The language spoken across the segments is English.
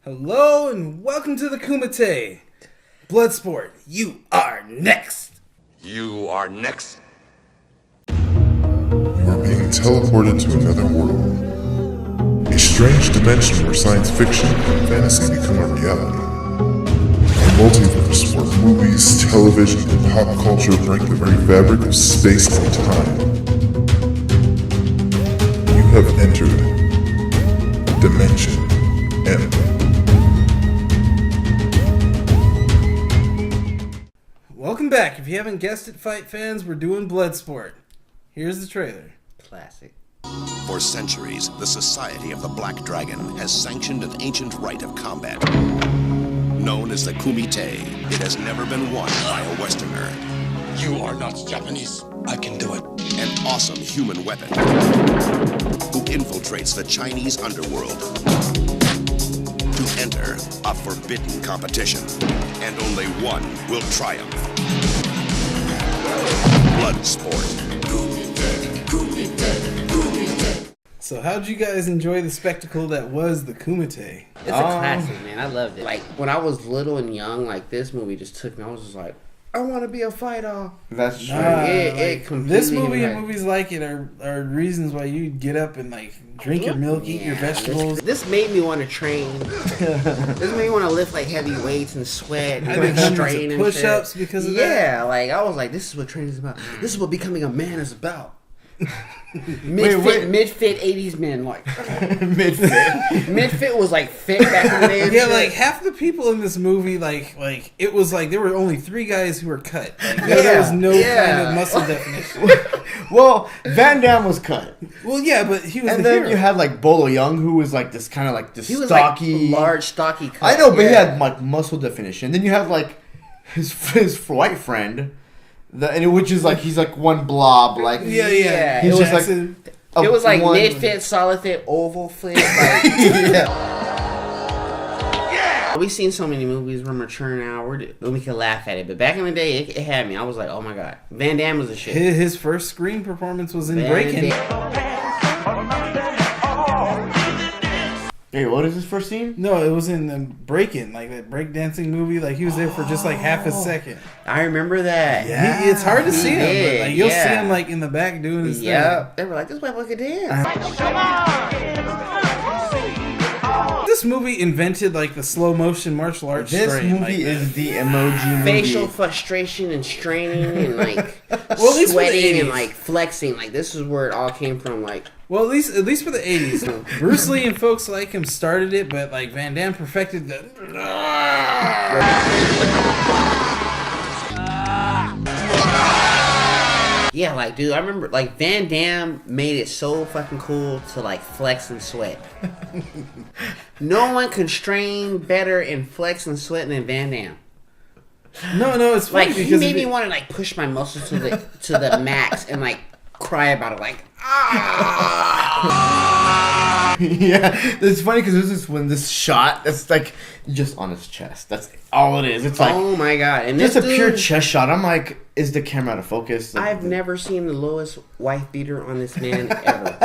Hello and welcome to the Kumite. Bloodsport, you are next. You are next. You are being teleported to another world. A strange dimension where science fiction and fantasy become a reality. A multiverse where movies, television, and pop culture break the very fabric of space and time. You have entered Dimension M. Welcome back. If you haven't guessed it, fight fans, we're doing Bloodsport. Here's the trailer. Classic. For centuries, the Society of the Black Dragon has sanctioned an ancient rite of combat. Known as the Kumite, it has never been won by a Westerner. You are not Japanese. I can do it. An awesome human weapon who infiltrates the Chinese underworld to enter a forbidden competition. And only one will triumph. Bloodsport. So how'd you guys enjoy the spectacle that was the Kumite? It's a classic, man. I loved it. Like, when I was little and young, like, this movie just took me. I was just like, I want to be a fighter. That's true. It completely... This movie and movies like it are reasons why you get up and like drink your milk, eat your vegetables. This made me want to train. This made me want to lift like heavy weights and sweat and I did like, strain and push-ups shit. because of that. Yeah, like I was like, this is what training is about. This is what becoming a man is about. Mid-fit 80s men, like mid-fit was like fit back in the day. Yeah, like half the people in this movie, like it was like there were only 3 guys who were cut. Like, there was no kind of muscle definition. Well, Van Damme was cut. Well, yeah, but he was. And the then hero. you had like Bolo Yeung, who was like this kind of like this He was stocky, like large, stocky cut. I know, but he had like muscle definition. Then you have like his white friend, which is like he's like one blob, like yeah. He was like it was like one, mid-fit, solid fit, oval fit. Like, yeah. We've seen so many movies. We're mature now. We can laugh at it. But back in the day, it had me. I was like, oh my god, Van Damme was a shit. His first screen performance was in Van Breaking. Hey, what is his first scene? No, it was in the Breaking, like that breakdancing movie. Like he was there for just like half a second. I remember that. Yeah, it's hard to see him, but like you'll see yeah. him like in the back doing his Yeah, they were like, this motherfucker can dance. This movie invented like the slow motion martial arts. This strain, movie like, is the emoji movie. Facial frustration and straining and like at least for the sweating 80s. and like flexing. Like this is where it all came from. Like Well, at least for the 80s. Bruce Lee and folks like him started it, but like Van Damme perfected the. yeah, like dude, I remember like Van Damme made it so fucking cool to like flex and sweat. No one constrain better in flex and sweat than Van Damme. No, it's funny Like he because made me want to like push my muscles to the max and like cry about it. Like Yeah, it's funny because this is when this shot that's like just on his chest. That's all it is. It's like oh my god, and just this a dude, pure chest shot. I'm like, is the camera out of focus? I've never seen the lowest wife beater on this man ever.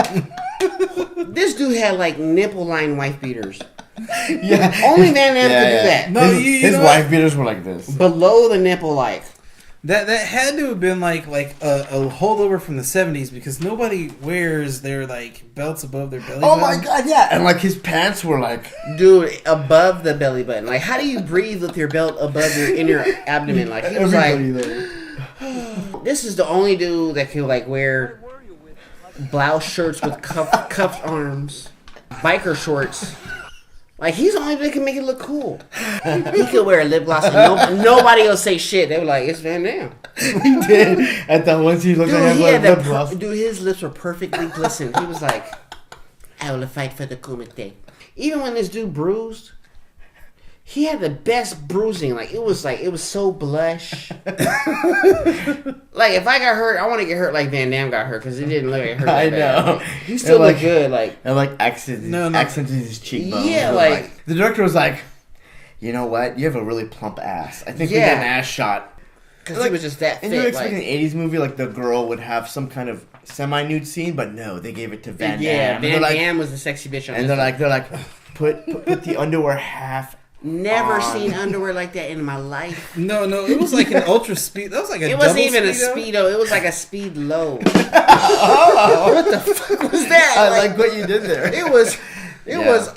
This dude had like nipple line wife beaters. Yeah, Only Van Damme could do that. No, his know wife beaters were like this. Below the nipple, like that had to have been like a holdover from the 70s because nobody wears their like belts above their belly. Oh button. my god, yeah, and like his pants were like, dude, above the belly button. Like, how do you breathe with your belt above your inner abdomen? Like, he was everybody like, there. this is the only dude that can like wear blouse shirts with cuffed arms, biker shorts. Like, he's the only dude that can make it look cool. He could wear a lip gloss and nobody will say shit. They were like, it's Van Damme. He did. At that once he looked Dude, at he him had like, dude, his lips were perfectly glistened. He was like, I will fight for the Kumite. Even when this dude bruised, he had the best bruising. Like, it was so blush. Like, if I got hurt, I want to get hurt like Van Damme got hurt because it didn't look like it hurt. I that bad. know. Like, he still looked good. Like, and like accented his cheekbones. Yeah, And, like the director was like, you know what? You have a really plump ass. I think we Yeah. get an ass shot. because he was just that And you were fit. expecting Like, an 80s movie, like the girl would have some kind of semi-nude scene, but no, they gave it to Van Damme. yeah, And Van they're like, Damme was the sexy bitch on and this they're like, put the underwear half. Never on. seen underwear like that in my life. No, it was like an ultra speed. That was like a It wasn't double even a Speedo. Speedo. It was like a Speed Low. What the fuck was that? I like what you did there. It was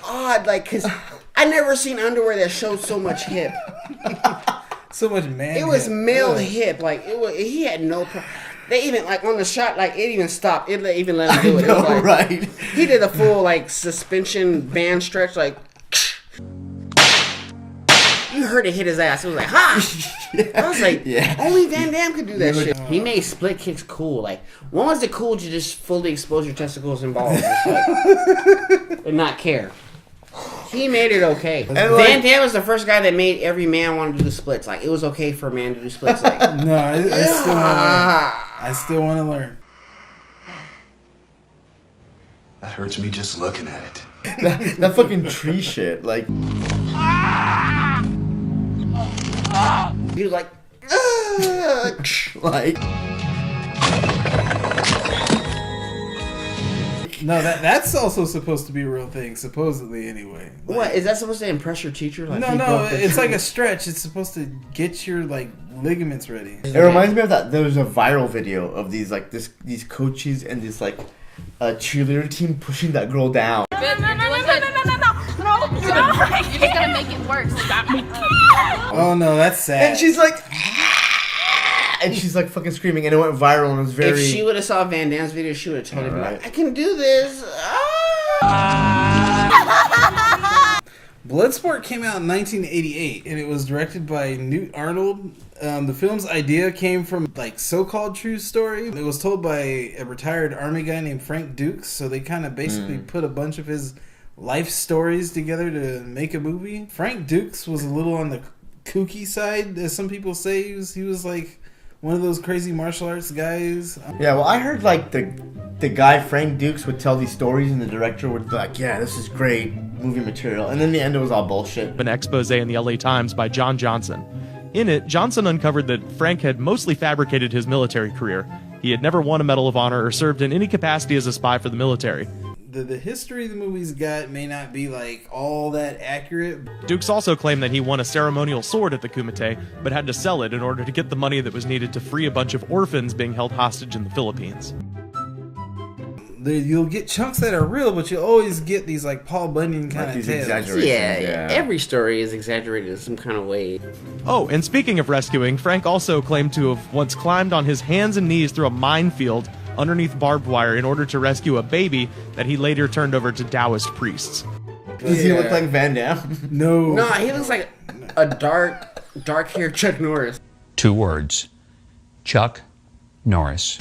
odd, like, because I never seen underwear that showed so much hip. So much man. It was hip. male Ugh. hip. Like, he had no They even, like, on the shot, like, it even stopped. It even let him do it. It was like, right? He did a full, like, suspension band stretch, like, you heard it hit his ass. It was like, ha! I was like, only Van Damme could do that shit. He made split kicks cool. Like, when was it cool to just fully expose your testicles and balls and not care? He made it okay. Van Damme was the first guy that made every man want to do the splits. Like, it was okay for a man to do splits. Like, No, I still want to learn. That hurts me just looking at it. That fucking tree shit, like. he was like, Like. No, that's also supposed to be a real thing, supposedly anyway. Like, what? Is that supposed to impress your teacher? Like, No, it's like a stretch. It's supposed to get your like ligaments ready. It reminds me of that. There was a viral video of these these coaches and this like cheerleader team pushing that girl down. No. You're just gonna make it worse. Stop me. Oh no, that's sad. And she's like, and she's like fucking screaming, and it went viral, and it was very. If she would have saw Van Damme's video, she would have totally been like, I can do this. Bloodsport came out in 1988, and it was directed by Newt Arnold. The film's idea came from like so-called true story. It was told by a retired army guy named Frank Dux, so they kind of basically put a bunch of his life stories together to make a movie. Frank Dux was a little on the kooky side, as some people say. He was like one of those crazy martial arts guys. Yeah, well, I heard like the guy Frank Dux would tell these stories, and the director would be like, "Yeah, this is great movie material," and then the end it was all bullshit. An expose in the LA Times by John Johnson. In it, Johnson uncovered that Frank had mostly fabricated his military career. He had never won a Medal of Honor or served in any capacity as a spy for the military. The history the movie's got may not be like all that accurate. Dukes also claimed that he won a ceremonial sword at the Kumite, but had to sell it in order to get the money that was needed to free a bunch of orphans being held hostage in the Philippines. You'll get chunks that are real, but you'll always get these like Paul Bunyan kind Like of these tales. exaggerations. Yeah, every story is exaggerated in some kind of way. Oh, and speaking of rescuing, Frank also claimed to have once climbed on his hands and knees through a minefield underneath barbed wire in order to rescue a baby that he later turned over to Taoist priests. Does he look like Van Damme? No. No, he looks like a dark-haired Chuck Norris. 2 words. Chuck Norris.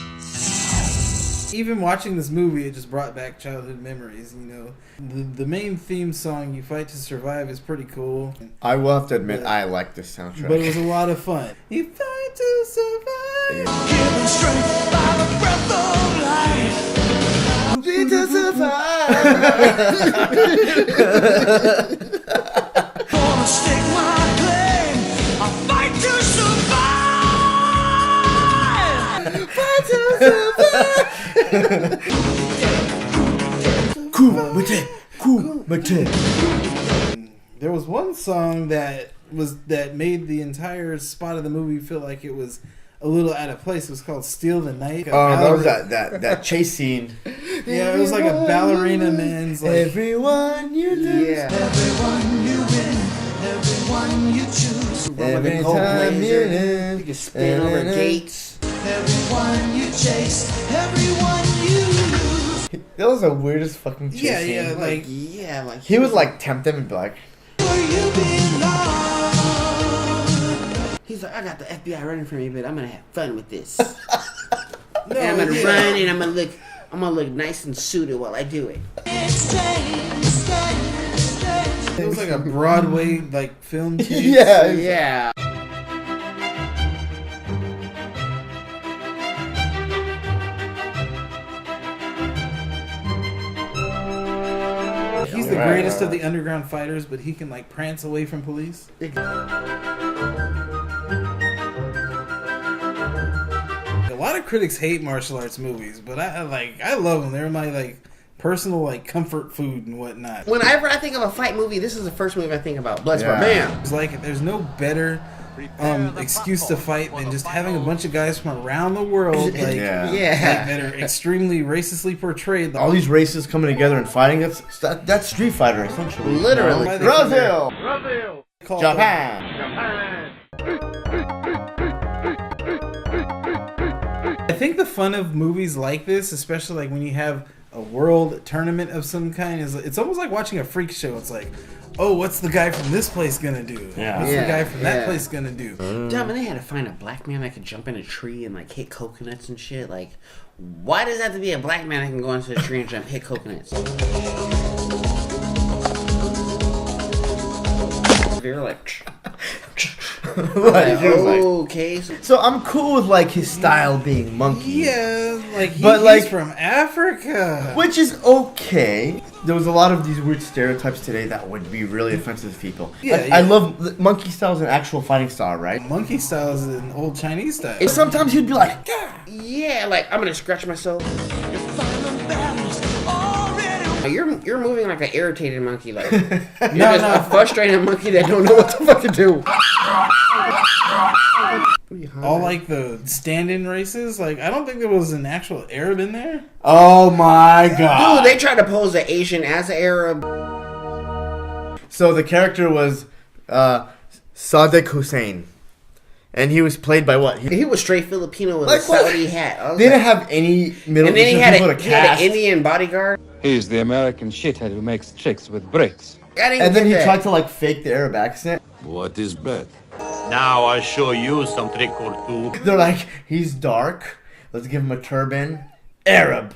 Even watching this movie, it just brought back childhood memories. You know, the main theme song, "You Fight to Survive," is pretty cool. I will have to admit, I like this soundtrack. But it was a lot of fun. You fight to survive. Given strength by the breath of life. Need to survive. Gonna stake my claim. I fight to survive. Fight to survive. Kumite. There was one song that made the entire spot of the movie feel like it was a little out of place. It was called "Steal the Night." Oh, that was that chase scene. Yeah, it was like a ballerina man's like. Everyone you lose. Yeah. Everyone you win, everyone you choose. Every time you lose. You can spin over gates. Everyone you chase, everyone you lose. That was the weirdest fucking chase Yeah, scene. yeah, like Like He would like tempt them and be like, Where you belong. he's like, I got the FBI running for me, but I'm gonna have fun with this. no, And I'm gonna yeah. run, and I'm gonna look nice and suited while I do it. It's strange, strange, strange. It was like a Broadway like film. chase. yeah. Yeah. He's the greatest of the underground fighters, but he can like prance away from police. A lot of critics hate martial arts movies, but I love them. They're my like personal like comfort food and whatnot. Whenever I think of a fight movie, this is the first movie I think about. Bloodsport. Yeah. Bam. It's like there's no better excuse to fight than just having a bunch of guys from around the world like, Yeah. Yeah. that are extremely racistly portrayed. All these races coming together and fighting. That's Street Fighter essentially. Literally. Why they Brazil, call Japan. I think the fun of movies like this, especially like when you have a world tournament of some kind, is it's almost like watching a freak show. It's like, oh, what's the guy from this place gonna do? Yeah. What's Yeah, the guy from that yeah. place gonna do? Dumb, and they had to find a black man that could jump in a tree and like hit coconuts and shit. Like, why does that have to be a black man that can go into a tree and jump hit coconuts? They're like, okay. So I'm cool with like his style being monkey. Yeah, like But, he's like- from Africa. Which is okay. There was a lot of these weird stereotypes today that would be really offensive to people. Yeah, Like, yeah. I love monkey style is an actual fighting style, right? Monkey style is an old Chinese style. And sometimes he'd be like, Yeah, like I'm gonna scratch myself. You're moving like an irritated monkey, like you're just a frustrated monkey that don't know what the fuck to do. All like the stand-in races. Like I don't think there was an actual Arab in there. oh my god. Dude, they tried to pose the Asian as an Arab. So the character was Sadek Hussein. And he was played by what? He was straight Filipino with Like a what? Saudi hat. I was They didn't like- have any Middle and then he Eastern had, people to he had cast. an Indian bodyguard. He's the American shithead who makes tricks with bricks. I didn't And then get he that. tried to like fake the Arab accent. What is bread? Now I'll show you some trick or two. They're like, he's dark. Let's give him a turban. Arab.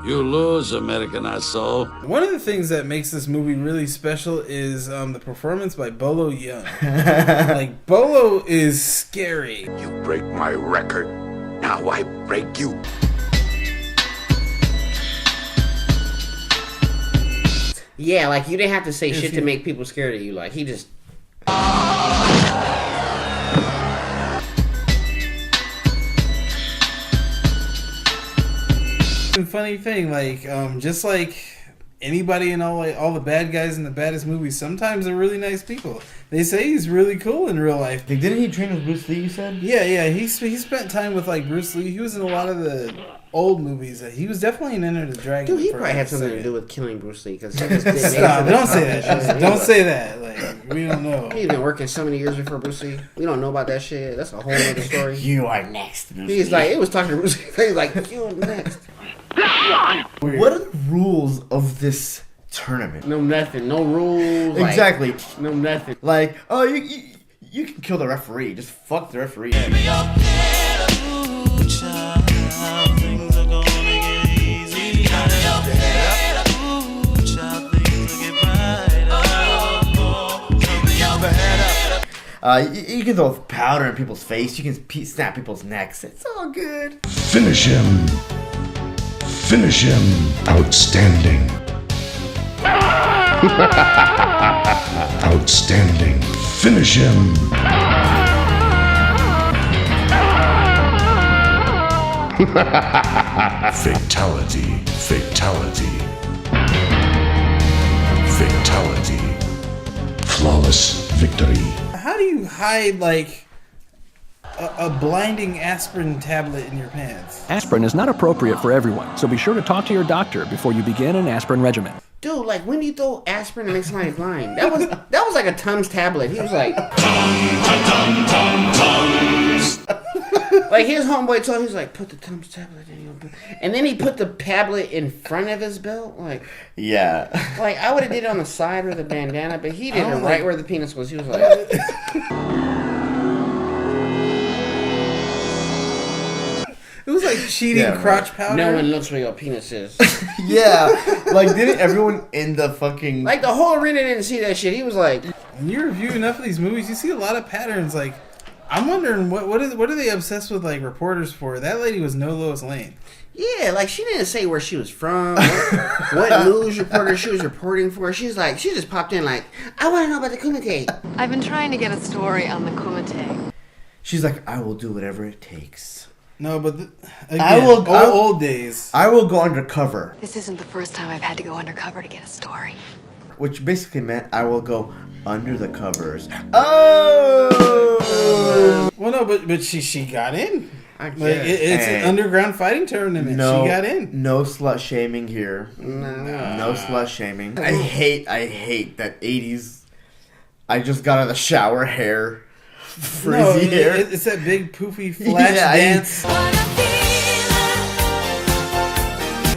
You lose, American asshole. One of the things that makes this movie really special is the performance by Bolo Yeung. Like Bolo is scary. You break my record. Now I break you. Yeah, like you didn't have to say If shit you- to make people scared of you. Like he just. And funny thing, like just like anybody in all the bad guys in the baddest movies, sometimes they're really nice people. They say he's really cool in real life. Like, didn't he train with Bruce Lee, you said? Yeah, he spent time with like Bruce Lee. He was in a lot of the old movies. He was definitely in Enter the Dragon. Dude, he for probably a had something to second. do with killing Bruce Lee because he just didn't. Stop! Don't say that. Don't say that. Like we don't know. He's been working so many years before Bruce Lee. We don't know about that shit. That's a whole other story. You are next, Bruce He's Lee. like, it was talking to Bruce Lee. He's like, you next. What are the rules of this tournament? No nothing. No rules. like, Exactly. no nothing. Like, oh, you can kill the referee. Just fuck the referee. You can throw powder in people's face. You can snap people's necks. It's all good. Finish him. Finish him. Outstanding. Outstanding. Finish him. Fatality. Fatality. Fatality. Flawless victory. How do you hide like a blinding aspirin tablet in your pants? Aspirin is not appropriate for everyone, so be sure to talk to your doctor before you begin an aspirin regimen. Dude, like when do you throw aspirin to make somebody blind? That was like a Tums tablet. He was like, like his homeboy told him, he was like, put the Tums tablet in your belt. And then he put the tablet in front of his belt. Like, Yeah. like I would have did it on the side with the bandana, but he did it don't right like- where the penis was. He was like, It was like cheating Yeah, right. crotch powder. no one looks where your penis is. Yeah. Like, didn't everyone in the fucking... Like the whole arena didn't see that shit. He was like, When you review enough of these movies, you see a lot of patterns. Like, I'm wondering what are they obsessed with like reporters for? That lady was no Lois Lane. yeah, like she didn't say where she was from, what news reporter she was reporting for. She's like, she just popped in like, I want to know about the Kumite. I've been trying to get a story on the Kumite. She's like, I will do whatever it takes. No, but again, old days. I will go undercover. This isn't the first time I've had to go undercover to get a story. Which basically meant I will go under the covers. Oh! Well, no, but she got in. It's an underground fighting tournament. No, she got in. No slut shaming here. No slut shaming. I hate that 80s. I just got out of the shower hair. Frizzy hair. It's that big poofy flash dance.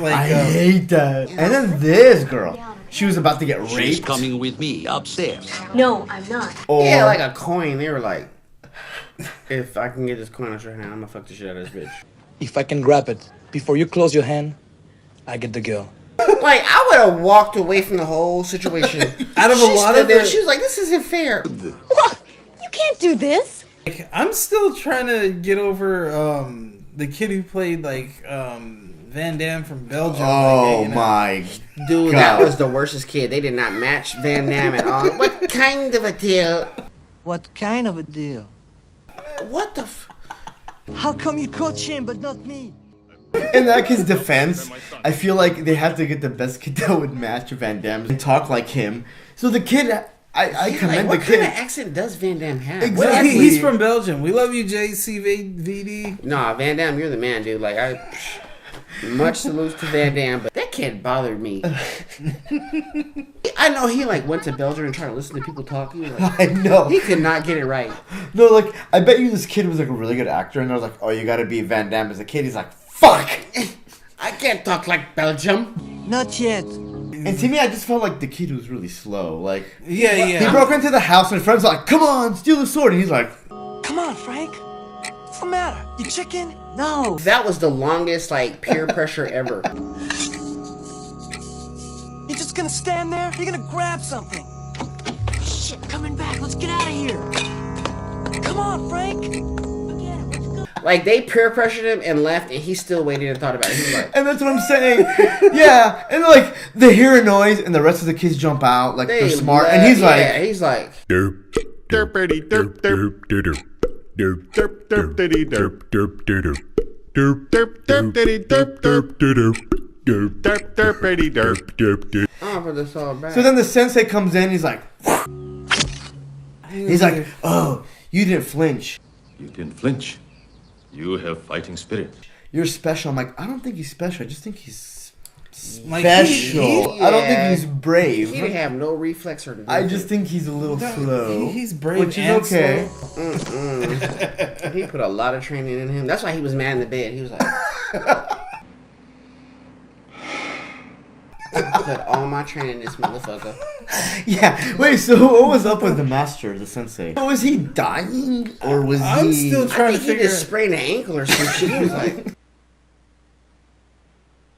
I hate that. And then this girl. She was about to get raped. She's coming with me upstairs. No, I'm not. Yeah, like a coin. They were like, if I can get this coin out your hand, I'm gonna fuck the shit out of this bitch. If I can grab it before you close your hand, I get the girl. Like, I would have walked away from the whole situation. Out of a lot of it, she was like, this isn't fair. What? You can't do this. Like, I'm still trying to get over the kid who played Van Damme from Belgium. Oh my dude, God. That was the worstest kid. They did not match Van Damme at all. What kind of a deal? What kind of a deal? What the How come you coach him but not me? In that kid's defense, I feel like they have to get the best kid that would match Van Damme and talk like him. So the kid, I commend what the kid. kind of accent does Van Damme have? Exactly. He's from Belgium. We love you, JCVD. Nah, Van Damme, you're the man, dude. Like, much salute to Van Damme, but that kid bothered me. I know he went to Belgium and tried to listen to people talk. He was I know. He could not get it right. No, I bet you this kid was a really good actor, and they're like, oh, you gotta be Van Damme as a kid. He's like, fuck! I can't talk like Belgium. Not yet. And to me, I just felt like the kid was really slow. Yeah. He broke into the house, and friends were like, come on, steal the sword. And he's like, come on, Frank. What's the matter? You chicken? No. That was the longest, peer pressure ever. You're just gonna stand there? You're gonna grab something. Shit, coming back. Let's get out of here. Come on, Frank. They peer pressured him and left, and he still waited and thought about it. He was like, and that's what I'm saying. Yeah, and they hear a noise, and the rest of the kids jump out, they're smart, and he's like, yeah, he's like, derp, derpity, derp, derp, derp, derp, derp, derpity, derp, derp, derp, derp, derp, derpity, derp, derp, derp, derp, derp, derpity, derp, derp, derp. oh, for this all back. So then the sensei comes in, he's like, oh, you didn't flinch. You didn't flinch. You have fighting spirit. You're special. I'm like, I don't think he's special. I just think he's special. I don't think he's brave. He didn't have no reflex or I just think he's a little slow. He's brave, which is okay. He put a lot of training in him. That's why he was mad in the bed. He was like, put all my training in this motherfucker. Yeah. Wait. So what was up with the master, the sensei? Was he dying or was I'm still trying to he figure. just sprained an ankle or some shit. He was like.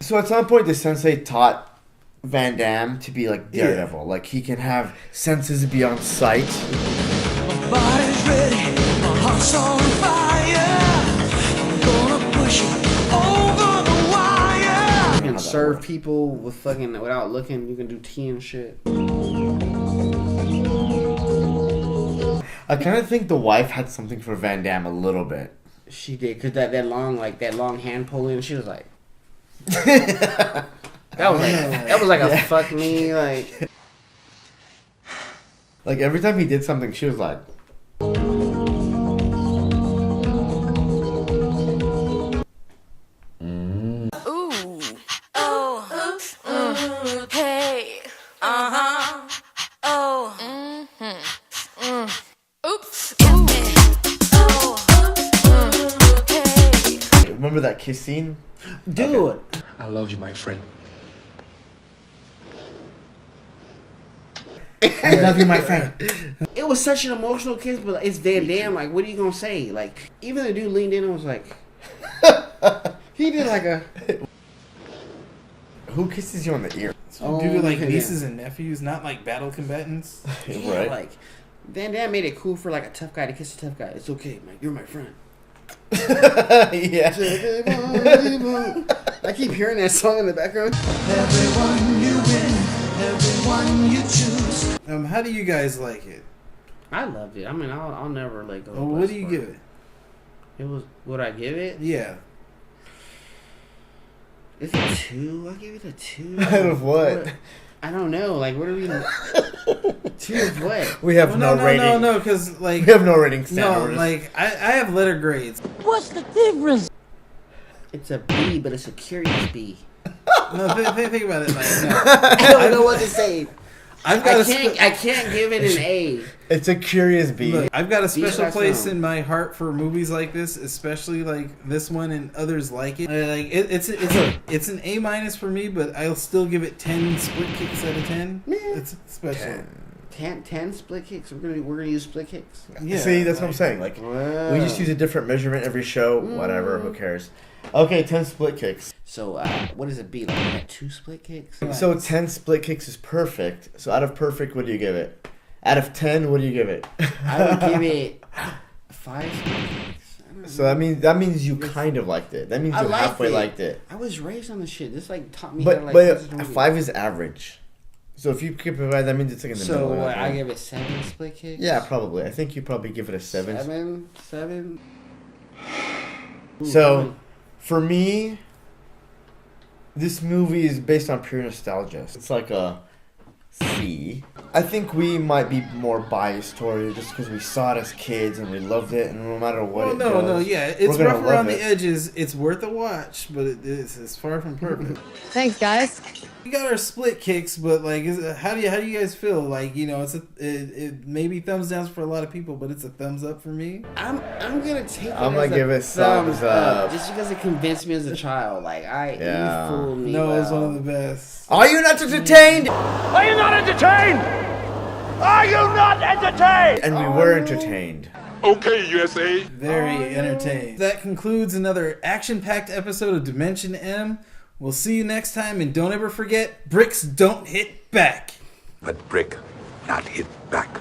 So at some point, the sensei taught Van Damme to be like Daredevil. Like he can have senses beyond sight. My body's ready. My heart's on fire. I'm gonna push it over the wire. You can serve people with fucking without looking. You can do tea and shit. I kind of think the wife had something for Van Damme a little bit. She did, cause that long hand pulling. She was like, that was like a fuck me like. Like every time he did something, she was like. Hey. Oh. Oops. Remember that kiss scene? Dude. Okay. I love you, my friend. I love you, my friend. It was such an emotional kiss, but it's Van Damme. Like, what are you gonna say? Like, even the dude leaned in and was like, he did like a. Who kisses you on the ear? So do it like nieces and nephews, not like battle combatants. Yeah, Right. like Van Damme made it cool for like a tough guy to kiss a tough guy. It's okay, man. You're my friend. Yeah. I keep hearing that song in the background. Everyone you win, everyone you choose. How do you guys like it? I loved it. I mean, I'll never let go. Well, what do you give it? It was. Would I give it? Yeah. It's a 2. I'll give it a 2. Out of what? I don't know. Like, what are we? 2 of what? We have no rating. No, because like we have no rating standard. No, like I have letter grades. What's the difference? It's a B, but it's a curious B. No, think about it. Like, no. I don't know what to say. I can't give it an A. It's a curious B. Look, I've got a special place in my heart for movies like this, especially like this one and others like it. Like it's an A- for me, but I'll still give it 10 split kicks out of 10. It's special. 10 split kicks. We're gonna use split kicks. Yeah, see, that's what I'm saying. Like we just use a different measurement every show. Whatever, who cares? Okay, 10 split kicks. So what does it be? Like we had 2 split kicks. So 10 split kicks is perfect. So out of perfect, what do you give it? Out of 10, what do you give it? I would give it 5 split kicks. So that means you kind of liked it. That means you halfway liked it. I was raised on the shit. This like taught me. But how to, like, 5 is average. So if you keep it right, that means it's like in the middle. So what, I give it 7 split kicks. Yeah, probably. I think you probably give it a 7. 7. So for me, this movie is based on pure nostalgia. It's like a C. I think we might be more biased toward it just because we saw it as kids and we loved it, and no matter what it's rough around the edges. It's worth a watch, but it's far from perfect. Thanks, guys. We got our split kicks, but like, how do you guys feel? Like, you know, it maybe thumbs down for a lot of people, but it's a thumbs up for me. I'm gonna take it. I'm gonna give it thumbs up just because it convinced me as a child. Like you fooled me. No, it was one of the best. Are you not entertained? Are you not entertained? Are you not entertained? And we were entertained. Okay, USA. Very entertained. That concludes another action-packed episode of Dimension M. We'll see you next time, and don't ever forget, bricks don't hit back. But brick not hit back.